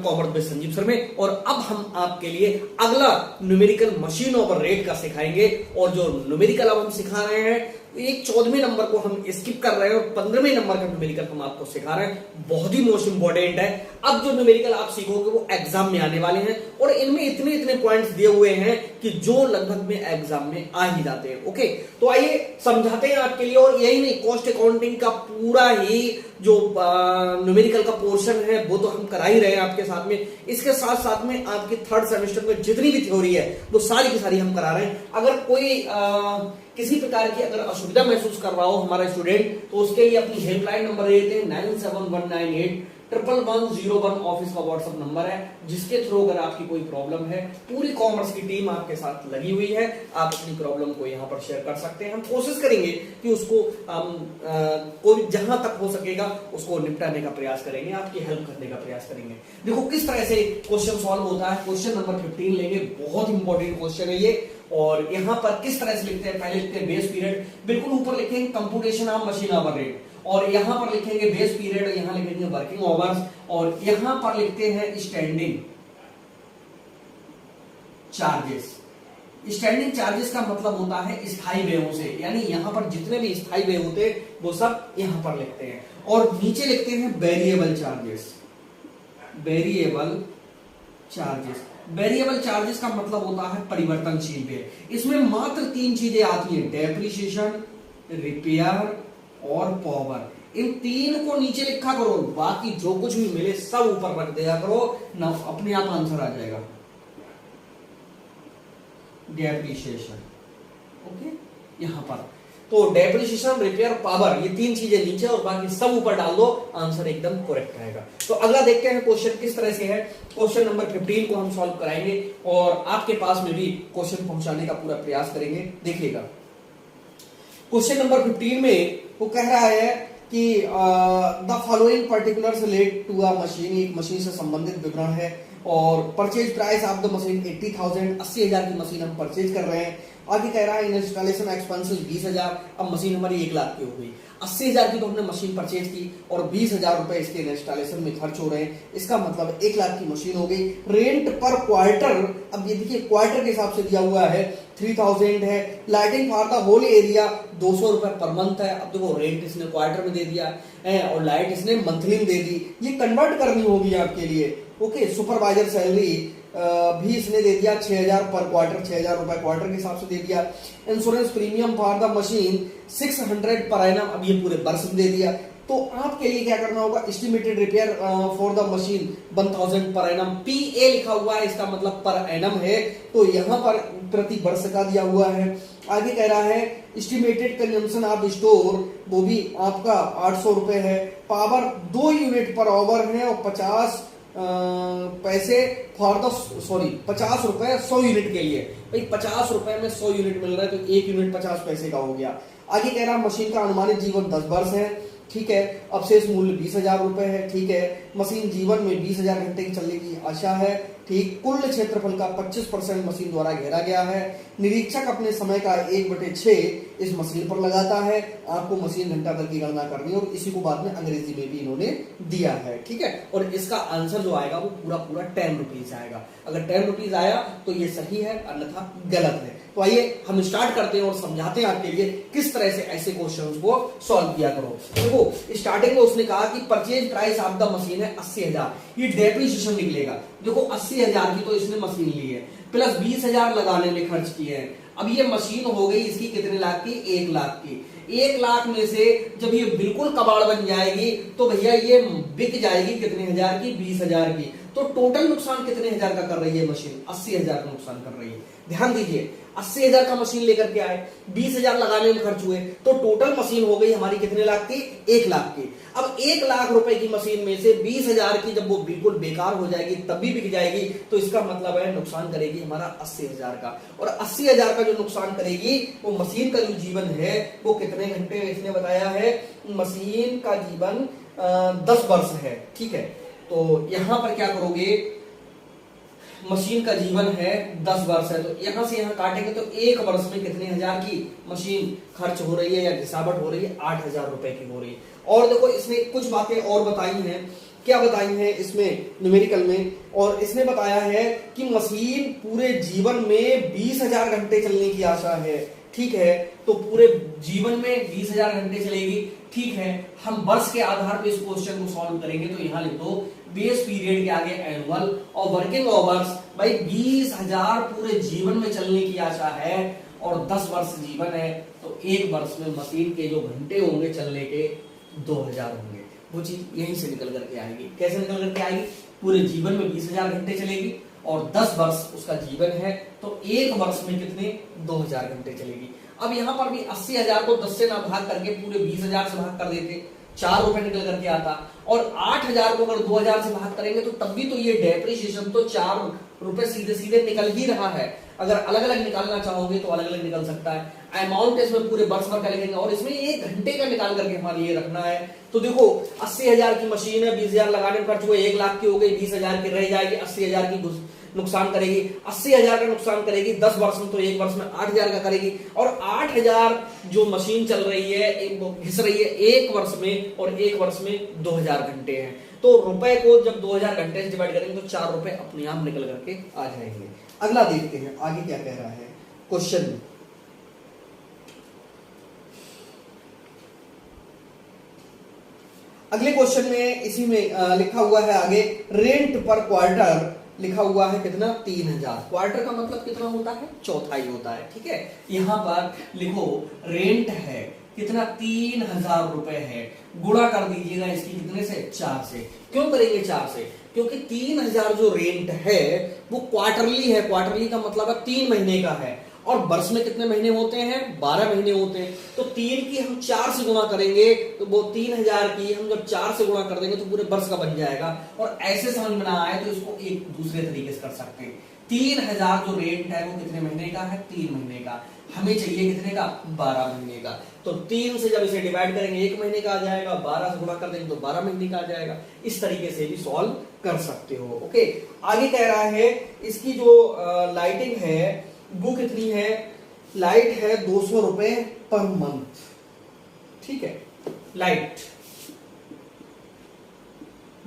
Commerce based Sanjeev sir में। और अब हम आपके लिए अगला न्यूमेरिकल मशीन ओवर रेट का सिखाएंगे। और जो न्यूमेरिकल अब हम सिखा रहे हैं, एक 14वें नंबर को हम स्किप कर रहे हैं और 15वें नंबर का न्यूमेरिकल हम आपको सिखा रहे हैं। बहुत ही मोस्ट इंपॉर्टेंट है। अब जो न्यूमेरिकल आप सीखोगे वो एग्जाम में आने वाले हैं और इनमें इतने इतने पॉइंट्स दिए हुए हैं कि जो लगभग में एग्जाम में आ ही जाते हैं। ओके, तो आइए समझाते हैं आपके लिए। और यही नहीं, कॉस्ट अकाउंटिंग का पूरा ही जो न्यूमेरिकल का पोर्शन है वो तो हम करा ही रहे हैं आपके साथ में। इसके साथ साथ में आपकी थर्ड सेमेस्टर में जितनी भी थ्योरी है वो सारी की सारी हम करा रहे हैं। अगर कोई किसी प्रकार की अगर असुविधा महसूस कर रहा हो हमारा स्टूडेंट, तो उसके लिए अपनी हेल्पलाइन नंबर देते हैं 9719811101 ऑफिस का व्हाट्सएप नंबर है, जिसके थ्रू अगर आपकी कोई प्रॉब्लम है, पूरी कॉमर्स की टीम आपके साथ लगी हुई है। आप अपनी प्रॉब्लम को यहाँ पर शेयर कर सकते हैं। हम कोशिश करेंगे कि उसको कोई जहां तक हो सकेगा उसको निपटाने का प्रयास करेंगे, आपकी हेल्प करने का प्रयास करेंगे। देखो किस तरह से क्वेश्चन सॉल्व होता है। क्वेश्चन नंबर 15 लेंगे, बहुत इंपॉर्टेंट क्वेश्चन है ये। और यहां पर किस तरह से लिखते हैं, पहले लिखते हैं बेस पीरियड, बिल्कुल ऊपर लिखेंगे computation of machine hour rate, और यहां पर लिखेंगे बेस पीरियड, यहां लिखेंगे वर्किंग आवर्स, और यहां पर लिखते हैं स्टैंडिंग चार्जेस। स्टैंडिंग चार्जेस का मतलब होता है स्थायी व्ययों से, यानी यहां पर जितने भी स्थायी व्यय होते हैं वो सब यहां पर लिखते हैं। और नीचे लिखते हैं variable charges. Variable charges, variable charges का मतलब होता है परिवर्तनशील व्यय। इसमें मात्र 3 चीजें आती हैं, डेप्रिसिएशन, रिपेयर और पावर। इन 3 को नीचे लिखा करो, बाकी जो कुछ भी मिले सब ऊपर रख दिया करो ना, अपने आप आंसर आ जाएगा। डेप्रिसिएशन, ओके, यहां पर तो डेप्रिसिएशन, रिपेयर, पावर, ये 3 चीजें नीचे और बाकी सब ऊपर डाल दो, आंसर एकदम करेक्ट आएगा। तो अगला देखते हैं क्वेश्चन किस तरह से है। क्वेश्चन नंबर 15 को हम सॉल्व कराएंगे और आपके पास में भी क्वेश्चन पहुंचाने का पूरा प्रयास करेंगे। देखिएगा क्वेश्चन नंबर 15 में वो कह रहा है कि the following particulars relate to a machine, एक मशीन से संबंधित विवरण है। और purchase price of the machine 80,000, 80,000 की मशीन हम परचेज कर रहे हैं। आगे कह रहा है इंस्टॉलेशन एक्सपेंसेस 20,000। अब मशीन हमारी 1 लाख की हो गई, 80,000 की तो हमने मशीन परचेज की और 20,000 रुपए इसके इंस्टॉलेशन में खर्च हो रहे हैं। इसका मतलब 1 लाख की मशीन हो गई। रेंट पर क्वार्टर, अब ये देखिए क्वार्टर के हिसाब से दिया हुआ है 3,000 है। Lighting for the whole area 200 रुपए पर मंथ है। अब देखो रेंट इसने क्वार्टर में दे दिया है और लाइट इसने मंथली में दे दी, ये कन्वर्ट करनी होगी आपके लिए। ओके, सुपरवाइजर सैलरी भी इसने दे दिया 6,000 पर क्वार्टर, 6,000 रुपए क्वार्टर के हिसाब से दे दिया। Insurance premium for the machine 600 per annum, अब ये पूरे वर्ष में दे दिया। तो आपके लिए क्या करना होगा, estimated repair for the machine 1000 per annum, PA लिखा हुआ है, इसका मतलब पर एनम है, तो यहां पर प्रति वर्ष का दिया हुआ है। आगे कह रहा है एस्टिमेटेड कंजम्पशन ऑफ स्टोर, वो भी आपका 800 रुपए है। पावर 2 यूनिट पर आवर है और 50 पैसे फॉर द 50 रुपए 100 यूनिट के लिए। भाई 50 रुपए में 100 यूनिट मिल रहा है तो 1 यूनिट 50 पैसे का हो गया। आगे कह रहा है मशीन का अनुमानित जीवन 10 वर्ष है, ठीक है। अवशेष मूल्य 20,000 रुपए है, ठीक है। मशीन जीवन में 20,000 घंटे की चलने की आशा है, ठीक। कुल क्षेत्रफल का 25% मशीन द्वारा घेरा गया है। निरीक्षक अपने समय का 1/6 इस मशीन पर लगाता है। आपको मशीन घंटा दर की गणना करनी है और इसी को बाद में अंग्रेजी में भी इन्होंने दिया है, ठीक है। और इसका आंसर जो आएगा वो पूरा 10 रुपीज आएगा। अगर 10 रुपीज आया तो ये सही है, अन्यथा गलत है। तो आइए हम स्टार्ट करते हैं और समझाते हैं आपके लिए किस तरह से ऐसे क्वेश्चंस को सॉल्व किया करो। देखो स्टार्टिंग में उसने कहा कि purchase price of the machine है 80,000, ये डेप्रिसिएशन निकलेगा। देखो 80,000 की तो इसने मशीन ली है, प्लस 20,000 लगाने में खर्च किए हैं। अब ये मशीन हो गई इसकी कितने लाख की, 1 लाख की। 1 लाख में से जब ये बिल्कुल कबाड़ बन जाएगी तो भैया ये बिक जाएगी कितने हजार की, 20,000 की। तो टोटल नुकसान कितने हजार का कर रही है मशीन, 80,000 का नुकसान कर रही है। ध्यान दीजिए 80,000 का मशीन लेकर के आए, 20,000 लगाने में खर्च हुए, तो टोटल मशीन हो गई हमारी कितने लाख की, 1 लाख की। अब 1 लाख रुपए की मशीन में से 20,000 की जब वो बिल्कुल बेकार हो जाएगी तब भी बिक जाएगी, तो इसका मतलब है नुकसान करेगी हमारा 80,000 का। और 80,000 का जो नुकसान करेगी वो मशीन का जो जीवन है वो कितने घंटे इसने बताया है, मशीन का जीवन 10 वर्ष है, ठीक है। तो यहां पर क्या करोगे, मशीन का जीवन है 10 वर्ष है, तो यहां से यहां काटेंगे तो 1 वर्ष में कितने हजार की मशीन खर्च हो रही है या घिसावट हो रही है, 8,000 रुपए की हो रही है। और देखो इसने कुछ बातें और बताई हैं क्या बताई है इसमें न्यूमेरिकल में, और इसने बताया है कि मशीन पूरे जीवन में 20,000 घंटे चलने की आशा है। ठीक है, तो पूरे जीवन में 20,000 घंटे चलेगी। ठीक है, हम वर्ष के आधार पर इस क्वेश्चन को सॉल्व करेंगे, तो यहां लिख दो बेस पीरियड के आगे एनुअल और वर्किंग आवर्स। भाई 20,000 पूरे जीवन में चलने की आशा है और 10 वर्ष जीवन है, तो एक वर्ष में मशीन के जो घंटे होंगे चलने के 2,000 होंगे। वो चीज यहीं से निकल करके आएगी। कैसे निकल करके आएगी? पूरे जीवन में 20,000 घंटे चलेगी और 10 वर्ष उसका जीवन है, तो एक वर्ष में कितने 2,000 घंटे चलेगी। अब यहां पर भी 80,000 को 10 से ना भाग करके पूरे 20,000 से भाग कर देते, 4 रुपए निकल करके आता, और 8,000 को अगर 2,000 से भाग करेंगे तो तब भी तो ये डेप्रिसिएशन तो 4 रुपए सीधे सीधे निकल ही रहा है। अगर अलग अलग निकालना चाहोगे तो अलग अलग निकल सकता है। अमाउंट इसमें पूरे वर्ष भर का लगेगा और इसमें 1 घंटे का निकाल करके हमारे ये रखना है। तो देखो 80,000 की मशीन है, 20,000 लगाने में खर्च हुए, 1 लाख की हो गई, 20,000 की रह जाएगी, 80,000 की नुकसान करेगी, 80,000 का नुकसान करेगी 10 वर्ष में, तो एक वर्ष में 8,000 का करेगी, और 8,000 जो मशीन चल रही है घिस रही है एक वर्ष में, और एक वर्ष में 2,000 घंटे हैं। तो रुपए को जब 2,000 घंटे से डिवाइड करेंगे तो 4 रुपए अपने आप निकल करके आ जाएंगे। अगला देखते हैं आगे क्या कह रहा है क्वेश्चन में। अगले क्वेश्चन में इसी में लिखा हुआ है आगे, रेंट पर क्वार्टर लिखा हुआ है कितना 3,000। क्वार्टर का मतलब कितना होता है? चौथाई होता है। ठीक है, यहां पर लिखो रेंट है कितना 3,000 रुपए है, गुणा कर दीजिएगा इसकी कितने से 4 से। क्यों करेंगे 4 से? क्योंकि 3,000 जो रेंट है वो क्वार्टरली है। क्वार्टरली का मतलब है 3 महीने का है, और वर्ष में कितने महीने होते हैं? 12 महीने होते हैं। तो 3 की हम 4 से गुणा करेंगे तो वो 3,000 की हम जब 4 से गुणा कर देंगे तो पूरे वर्ष का बन जाएगा। और ऐसे समझ में ना आए तो इसको एक दूसरे तरीके से कर सकते हैं। 3,000 जो रेंट है वो कितने महीने का है? 3 महीने का। हमें चाहिए कितने का? 12 महीने का। तो 3 से जब इसे डिवाइड करेंगे 1 महीने का आ जाएगा, 12 से गुणा कर देंगे तो 12 महीने का आ जाएगा। इस तरीके से भी सॉल्व कर सकते हो। ओके, आगे कह रहा है इसकी जो लाइटिंग है वो कितनी है? लाइट है 200 रुपए पर मंथ। ठीक है, लाइट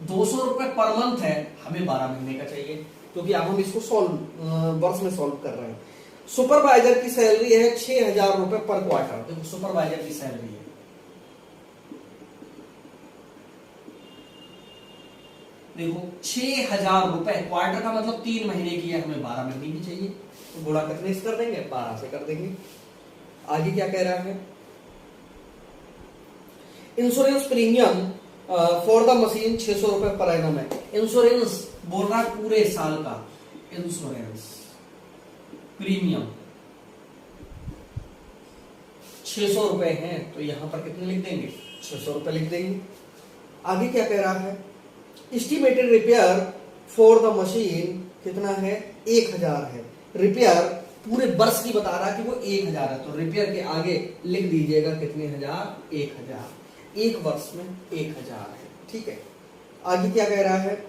200 रुपए पर मंथ है, हमें 12 महीने का चाहिए, क्योंकि अब हम इसको वर्ष में सॉल्व कर रहे हैं। सुपरवाइजर की सैलरी है 6,000 रुपए पर क्वार्टर। देखो सुपरवाइजर की सैलरी है, देखो 6,000 रुपए, क्वार्टर का मतलब 3 महीने की है, हमें 12 महीने की चाहिए, तो गुणा कितने से कर देंगे? 12 से कर देंगे। आगे क्या कह रहा है? Insurance premium for the machine 600 रुपए पर एनम है। इंश्योरेंस बोल रहा है पूरे साल का, इंश्योरेंस प्रीमियम 600 रुपए है, तो यहां पर कितने लिख देंगे? 600 रुपए लिख देंगे। आगे क्या कह रहा है? Estimated repair for the machine कितना है? 1,000 है। रिपेयर पूरे वर्ष की बता रहा है कि वो 1,000 है, तो रिपेयर के आगे लिख दीजिएगा कितने हजार? 1,000। एक वर्ष में 1,000 है। ठीक है, आगे क्या कह रहा है?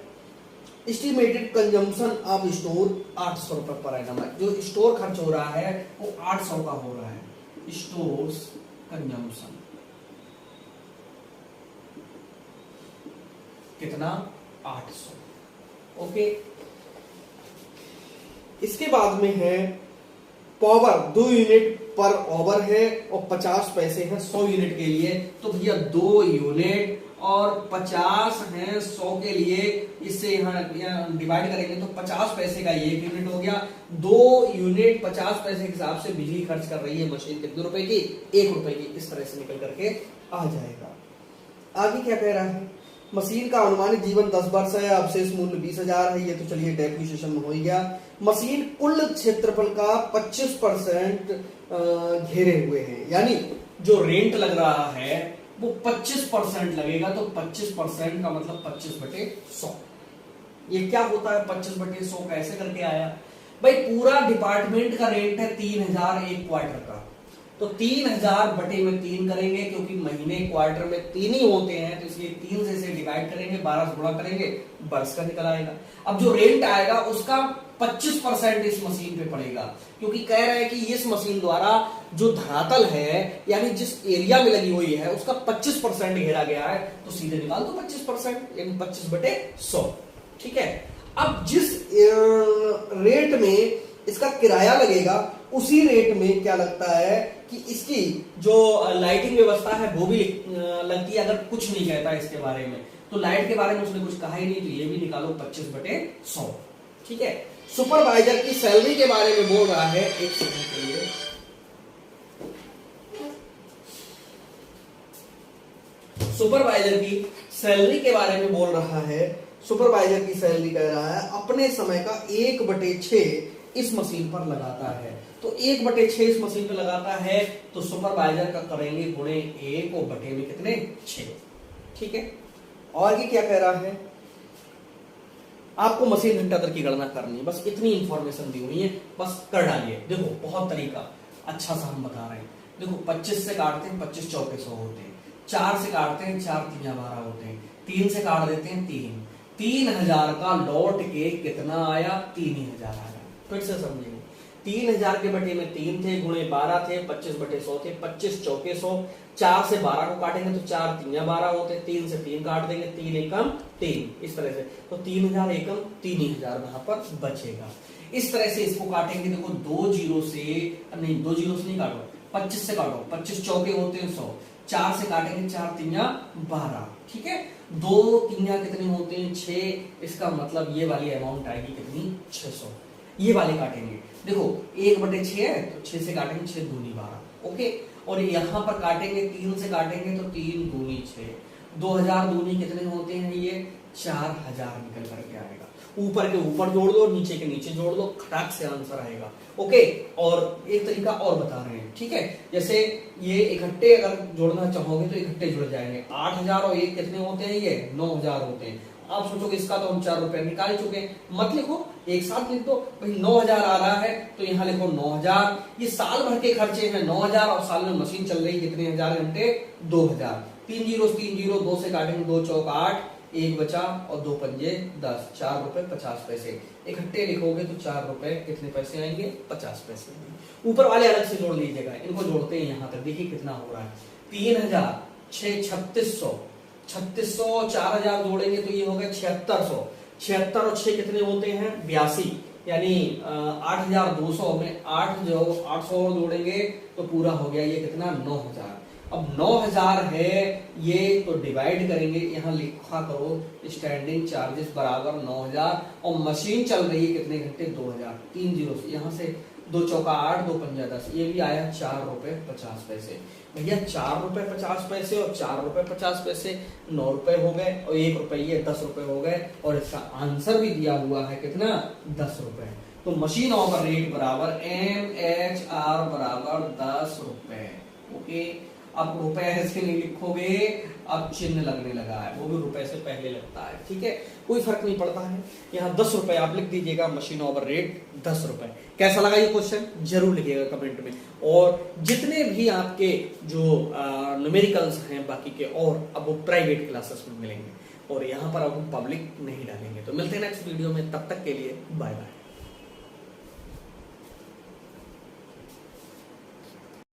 एस्टिमेटेड कंजम्पशन ऑफ स्टोर 800 रुपए पर एनम है। जो स्टोर खर्च हो रहा है वो 800 का हो रहा है। स्टोर्स कंजम्पशन कितना? 800। ओके, इसके बाद में है पावर 2 यूनिट पर आवर है और 50 पैसे है 100 यूनिट के लिए। तो भैया 2 यूनिट और 50 है 100 के लिए, इससे यहाँ डिवाइड करेंगे तो 50 पैसे का 1 यूनिट हो गया। 2 यूनिट 50 पैसे के हिसाब से बिजली खर्च कर रही है मशीन, कितने रुपए की? 1 रुपए की। इस तरह से निकल करके आ जाएगा। आगे क्या कह रहा है? मशीन का अनुमानित जीवन 10 वर्ष है, अवशेष मूल्य 20,000 है। ये तो चलिए डेप्रिसिएशन में हो ही गया। मशीन कुल क्षेत्रफल का 25% घेरे हुए है, यानी जो रेंट लग रहा है वो 25% लगेगा। तो 25% का मतलब 25/100। ये क्या होता है 25/100? कैसे करके आया भाई? पूरा डिपार्टमेंट का रेंट है 3,000 एक क्वार्टर का, तो 3000 बटे में 3 करेंगे, क्योंकि महीने क्वार्टर में 3 ही होते हैं, तो इसलिए 3 से इसे डिवाइड करेंगे, 12 से गुणा करेंगे, वर्ष का निकल आएगा। अब जो रेंट आएगा उसका 25% इस मशीन पे पड़ेगा, क्योंकि कह रहे हैं कि इस मशीन द्वारा जो धरातल है यानी जिस एरिया में लगी हुई है उसका 25% घेरा गया है, तो सीधे निकाल दो 25%, यानी 25 बटे 100। ठीक है, अब जिस रेट में इसका किराया लगेगा उसी रेट में क्या लगता है कि इसकी जो लाइटिंग व्यवस्था है वो भी लगती है। अगर कुछ नहीं कहता इसके बारे में, तो लाइट के बारे में उसने कुछ कहा ही नहीं, तो ये भी निकालो 25 बटे 100। ठीक है, सुपरवाइजर की सैलरी के बारे में बोल रहा है, एक सेकंड के लिए। सुपरवाइजर की सैलरी के बारे में बोल रहा है। सुपरवाइजर की सैलरी कह रहा है अपने समय का 1/6 इस मशीन पर लगाता है, तो 1/6 इस मशीन पर लगाता है, तो सुपरवाइजर का करेंगे गुणे 1 और बटे में कितने 6। ठीक है, और ये क्या कह रहा है, आपको मशीन घंटा दर की गणना करनी है, बस इतनी इंफॉर्मेशन दी हुई है, बस कर डालिए। देखो बहुत तरीका अच्छा सा हम बता रहे हैं। देखो 25 से काटते हैं 25 चौके 100 होते हैं, 4 से काटते हैं 4 3 12 होते हैं, 3 से काट देते हैं 3, 3000 का लौट के कितना आया 3000 आया। फिर से समझेंगे, 3000 के बटे में 3 थे, गुणे 12 थे, 25 बटे 100 थे, 25 चौके 100, 4 से 12 को काटेंगे तो 4 3 12 होते, 3 से 3 काट देंगे, 3 एकम 3, इस तरह से, तो 3000 एकम 3000 वहां पर बचेगा। इस तरह से इसको काटेंगे। देखो 2 जीरो से नहीं, 2 जीरो से नहीं काटो, 25 से काटो, 25 चौके होते हैं 100, 4 से काटेंगे 4 3 12। ठीक है, 2 3 कितने होते हैं 6, इसका मतलब ये वाली अमाउंट आएगी कितनी 600। ये वाले काटेंगे। देखो 1/6 है तो 6 से काटेंगे 6 दूनी 12। ओके, और यहां पर काटेंगे 3 से काटेंगे तो 3 दूनी 6, 2000 दूनी कितने होते हैं ये 4000 निकल करके आएगा। ऊपर के ऊपर जोड़ दो, नीचे के नीचे जोड़ दो, खटाक से आंसर आएगा। ओके, और एक तरीका और बता रहे हैं। ठीक है, जैसे ये इकट्ठे अगर जोड़ना चाहोगे तो इकट्ठे जुड़ जाएंगे। 8000 और 1 कितने होते हैं ये 9000 होते हैं। आप सोचोगे इसका तो हम 4 रुपए निकाल चुके, मत लिखो, एक साथ लिख दो भाई। 9000 आ रहा है तो यहाँ लिखो 9000, ये साल भर के खर्चे हैं 9000, और साल में मशीन चल रही कितने हजार घंटे 2000। 3 जीरो 3 जीरो, 2 से काटेंगे 2 चौक 8, 1 बचा और 2 पंजे 10, 4 रुपए 50 पैसे। इकट्ठे लिखोगे तो 4 रुपए कितने पैसे आएंगे 50 पैसे। ऊपर वाले अलग से जोड़ लीजिएगा, इनको जोड़ते हैं यहाँ तक, देखिए कितना हो रहा है 3000 6 3600, 3600 4000 जोड़ेंगे तो ये हो गया 7600। 76 और 6 कितने होते हैं 82, यानी 8200 में 800 और जोड़ेंगे तो पूरा हो गया ये कितना 9000। अब 9000 है ये, तो डिवाइड करेंगे, यहाँ लिखा करो स्टैंडिंग चार्जेस बराबर 9000, और मशीन चल रही है कितने घंटे 2000। 3 जीरो से यहाँ से 2 चौका 8, 2 पंजा 10, ये भी आया 4 रुपए 50 पैसे। भैया 4 रुपए 50 पैसे और 4 रुपए 50 पैसे 9 रुपए हो गए, और 1 रुपए ये 10 रुपए हो गए, और इसका आंसर भी दिया हुआ है कितना 10 रुपए। तो मशीन ओवर रेट बराबर MHR बराबर 10 रुपए। ओके, अब रुपए ऐसे नहीं लिखोगे, अब चिन्ह लगने लगा है, वो भी रुपए से पहले लगता है। ठीक है, कोई फर्क नहीं पड़ता है। यहाँ 10 रुपए आप लिख दीजिएगा, मशीन ओवर रेट 10 रुपए। कैसा लगा ये क्वेश्चन जरूर लिखिएगा कमेंट में। और जितने भी आपके जो न्यूमेरिकल्स हैं बाकी के, और अब वो प्राइवेट क्लासेस में मिलेंगे, और यहाँ पर अब हम पब्लिक नहीं डालेंगे। तो मिलते हैं नेक्स्ट वीडियो में, तब तक के लिए बाय बाय।